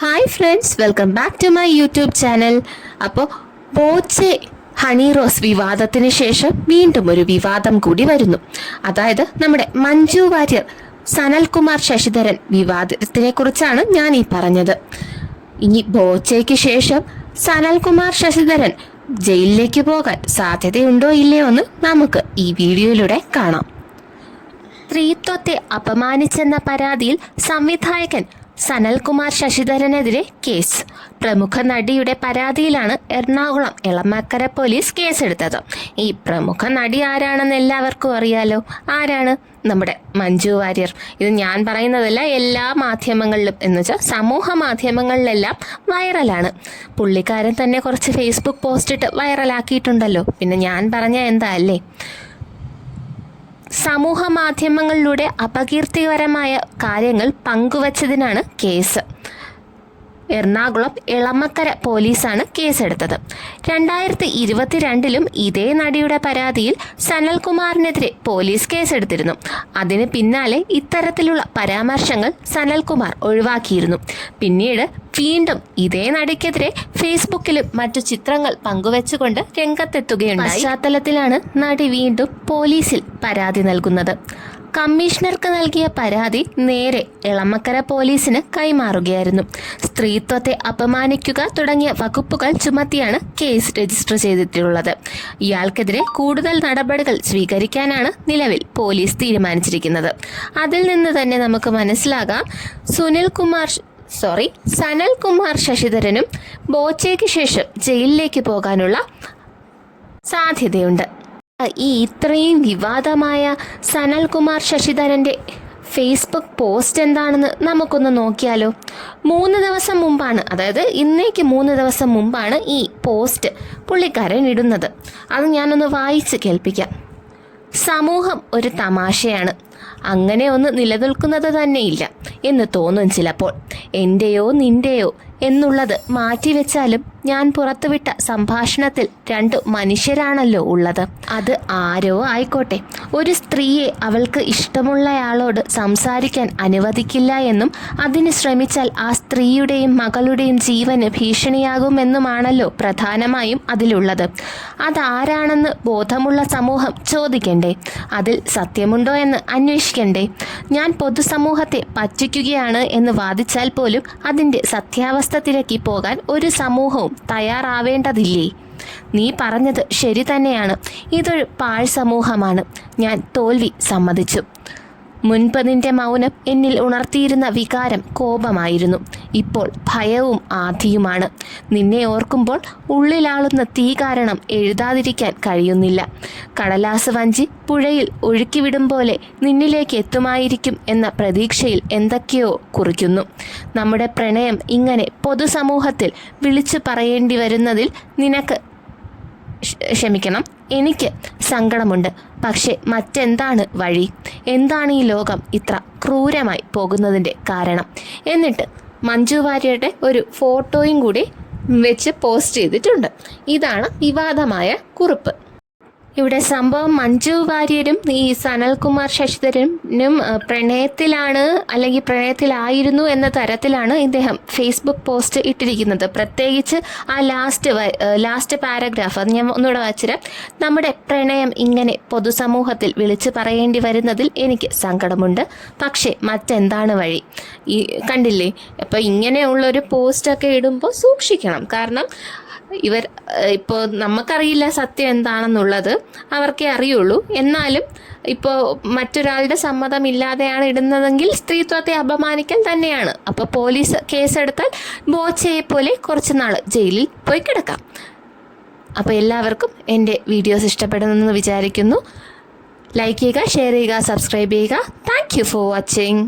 Hi friends, welcome back to my YouTube channel. അപ്പോൾ ബോച്ചെ ഹണി റോസ് വിവാദത്തിന് ശേഷം വീണ്ടും ഒരു വിവാദം കൂടി വരുന്നു. അതായത് നമ്മുടെ മഞ്ജു വാര്യർ സനൽകുമാർ ശശിധരൻ വിവാദത്തിനെ കുറിച്ചാണ് ഞാൻ ഈ പറഞ്ഞത്. ഇനി ബോച്ചയ്ക്ക് ശേഷം സനൽകുമാർ ശശിധരൻ ജയിലിലേക്ക് പോകാൻ സാധ്യതയുണ്ടോ ഇല്ലയോ എന്ന് നമുക്ക് ഈ വീഡിയോയിലൂടെ കാണാം. സ്ത്രീത്വത്തെ അപമാനിച്ചെന്ന പരാതിയിൽ സംവിധായകൻ സനൽകുമാർ ശശിധരനെതിരെ കേസ്. പ്രമുഖ നടിയുടെ പരാതിയിലാണ് എറണാകുളം എളമക്കര പോലീസ് കേസെടുത്തത്. ഈ പ്രമുഖ നടി ആരാണെന്ന് എല്ലാവർക്കും അറിയാലോ. ആരാണ്? നമ്മുടെ മഞ്ജു വാര്യർ. ഇത് ഞാൻ പറയുന്നതല്ല, എല്ലാ മാധ്യമങ്ങളിലും എന്ന് വെച്ചാൽ സമൂഹ മാധ്യമങ്ങളിലെല്ലാം വൈറലാണ്. പുള്ളിക്കാരൻ തന്നെ കുറച്ച് ഫേസ്ബുക്ക് പോസ്റ്റ് ഇട്ട് വൈറലാക്കിയിട്ടുണ്ടല്ലോ. പിന്നെ ഞാൻ പറഞ്ഞ എന്താ അല്ലേ? സമൂഹ മാധ്യമങ്ങളിലൂടെ അപകീർത്തികരമായ കാര്യങ്ങൾ പങ്കുവച്ചതിനാണ് കേസ്. എറണാകുളം എളമക്കര പോലീസാണ് കേസെടുത്തത്. 2022 ഇതേ നടിയുടെ പരാതിയിൽ സനൽകുമാറിനെതിരെ പോലീസ് കേസെടുത്തിരുന്നു. അതിന് പിന്നാലെ ഇത്തരത്തിലുള്ള പരാമർശങ്ങൾ സനൽകുമാർ ഒഴിവാക്കിയിരുന്നു. പിന്നീട് വീണ്ടും ഇതേ നടിക്കെതിരെ ഫേസ്ബുക്കിലും മറ്റു ചിത്രങ്ങൾ പങ്കുവെച്ചുകൊണ്ട് രംഗത്തെത്തുകയുണ്ടായി. പശ്ചാത്തലത്തിലാണ് നടി വീണ്ടും പോലീസിൽ പരാതി നൽകുന്നത്. കമ്മീഷണർക്ക് നൽകിയ പരാതി നേരെ എളമക്കര പോലീസിന് കൈമാറുകയായിരുന്നു. സ്ത്രീത്വത്തെ അപമാനിക്കുക തുടങ്ങിയ വകുപ്പുകൾ ചുമത്തിയാണ് കേസ് രജിസ്റ്റർ ചെയ്തിട്ടുള്ളത്. ഇയാൾക്കെതിരെ കൂടുതൽ നടപടികൾ സ്വീകരിക്കാനാണ് നിലവിൽ പോലീസ് തീരുമാനിച്ചിരിക്കുന്നത്. അതിൽ നിന്ന് തന്നെ നമുക്ക് മനസ്സിലാകാം സനൽകുമാർ ശശിധരനും ബോച്ചയ്ക്ക് ശേഷം ജയിലിലേക്ക് പോകാനുള്ള സാധ്യതയുണ്ട്. ഈ ഇത്രയും വിവാദമായ സനൽകുമാർ ശശിധരൻ്റെ ഫേസ്ബുക്ക് പോസ്റ്റ് എന്താണെന്ന് നമുക്കൊന്ന് നോക്കിയാലോ. 3 ദിവസം മുമ്പാണ്, അതായത് ഇന്നേക്ക് 3 ദിവസം മുമ്പാണ് ഈ പോസ്റ്റ് പുള്ളിക്കാരൻ ഇടുന്നത്. അത് ഞാനൊന്ന് വായിച്ച് കേൾപ്പിക്കാം. സമൂഹം ഒരു തമാശയാണ്, അങ്ങനെ ഒന്ന് നിലനിൽക്കുന്നത് തന്നെയില്ല എന്ന് തോന്നും ചിലപ്പോൾ. എൻ്റെയോ നിൻ്റെയോ എന്നുള്ളത് മാറ്റിവെച്ചാലും ഞാൻ പുറത്തുവിട്ട സംഭാഷണത്തിൽ 2 മനുഷ്യരാണല്ലോ ഉള്ളത്. അത് ആരോ ആയിക്കോട്ടെ, ഒരു സ്ത്രീയെ അവൾക്ക് ഇഷ്ടമുള്ളയാളോട് സംസാരിക്കാൻ അനുവദിക്കില്ല എന്നും അതിന് ശ്രമിച്ചാൽ ആ സ്ത്രീയുടെയും മകളുടെയും ജീവന് ഭീഷണിയാകുമെന്നുമാണല്ലോ പ്രധാനമായും അതിലുള്ളത്. അതാരാണെന്ന് ബോധമുള്ള സമൂഹം ചോദിക്കണ്ടേ? അതിൽ സത്യമുണ്ടോ എന്ന് അന്വേഷിക്കണ്ടേ? ഞാൻ പൊതുസമൂഹത്തെ പറ്റിക്കുകയാണ് എന്ന് വാദിച്ചാൽ പോലും അതിൻ്റെ സത്യാവസ്ഥ തിരക്കി പോകാൻ ഒരു സമൂഹവും തയ്യാറാവേണ്ടതില്ലേ? നീ പറഞ്ഞത് ശരി തന്നെയാണ്. ഇതൊരു പാഴ് സമൂഹമാണ്. ഞാൻ തോൽവി സമ്മതിച്ചു. മുൻപ് നിന്റെ മൗനം എന്നിൽ ഉണർത്തിയിരുന്ന വികാരം കോപമായിരുന്നു. ഇപ്പോൾ ഭയവും ആധിയുമാണ്. നിന്നെ ഓർക്കുമ്പോൾ ഉള്ളിലാളുന്ന തീ കാരണം എഴുതാതിരിക്കാൻ കഴിയുന്നില്ല. കടലാസ് വഞ്ചി പുഴയിൽ ഒഴുക്കിവിടും പോലെ നിന്നിലേക്ക് എത്തുമായിരിക്കും എന്ന പ്രതീക്ഷയിൽ എന്തൊക്കെയോ കുറിക്കുന്നു. നമ്മുടെ പ്രണയം ഇങ്ങനെ പൊതുസമൂഹത്തിൽ വിളിച്ചു പറയേണ്ടി വരുന്നതിൽ എനിക്ക് സങ്കടമുണ്ട്. പക്ഷെ മറ്റെന്താണ് വഴി? എന്താണ് ഈ ലോകം ഇത്ര ക്രൂരമായി പോകുന്നതിൻ്റെ കാരണം? എന്നിട്ട് മഞ്ജു വാര്യരുടെ ഒരു ഫോട്ടോയും കൂടി വെച്ച് പോസ്റ്റ് ചെയ്തിട്ടുണ്ട്. ഇതാണ് വിവാദമായ കുറിപ്പ്. ഇവിടെ സംഭവം മഞ്ജു വാര്യരും ഈ സനൽകുമാർ ശശിധരനും പ്രണയത്തിലാണ് അല്ലെങ്കിൽ പ്രണയത്തിലായിരുന്നു എന്ന തരത്തിലാണ് ഇദ്ദേഹം ഫേസ്ബുക്ക് പോസ്റ്റ് ഇട്ടിരിക്കുന്നത്. പ്രത്യേകിച്ച് ആ ലാസ്റ്റ് പാരഗ്രാഫ് അത് ഞാൻ ഒന്നുകൂടെ വായിച്ചുതരാം. നമ്മുടെ പ്രണയം ഇങ്ങനെ പൊതുസമൂഹത്തിൽ വിളിച്ചു പറയേണ്ടി വരുന്നതിൽ എനിക്ക് സങ്കടമുണ്ട്. പക്ഷേ മറ്റെന്താണ് വഴി? ഈ കണ്ടില്ലേ? അപ്പോൾ ഇങ്ങനെയുള്ളൊരു പോസ്റ്റൊക്കെ ഇടുമ്പോൾ സൂക്ഷിക്കണം. കാരണം ഇപ്പോൾ നമുക്കറിയില്ല സത്യം എന്താണെന്നുള്ളത്, അവർക്കേ അറിയുള്ളൂ. എന്നാലും ഇപ്പോൾ മറ്റൊരാളുടെ സമ്മതമില്ലാതെയാണ് ഇടുന്നതെങ്കിൽ സ്ത്രീത്വത്തെ അപമാനിക്കൽ തന്നെയാണ്. അപ്പോൾ പോലീസ് കേസെടുത്താൽ ബോച്ചയെ പോലെ കുറച്ച് നാൾ ജയിലിൽ പോയി കിടക്കാം. അപ്പോൾ എല്ലാവർക്കും എൻ്റെ വീഡിയോസ് ഇഷ്ടപ്പെടുന്നെന്ന് വിചാരിക്കുന്നു. ലൈക്ക് ചെയ്യുക, ഷെയർ ചെയ്യുക, സബ്സ്ക്രൈബ് ചെയ്യുക. Thank you for watching.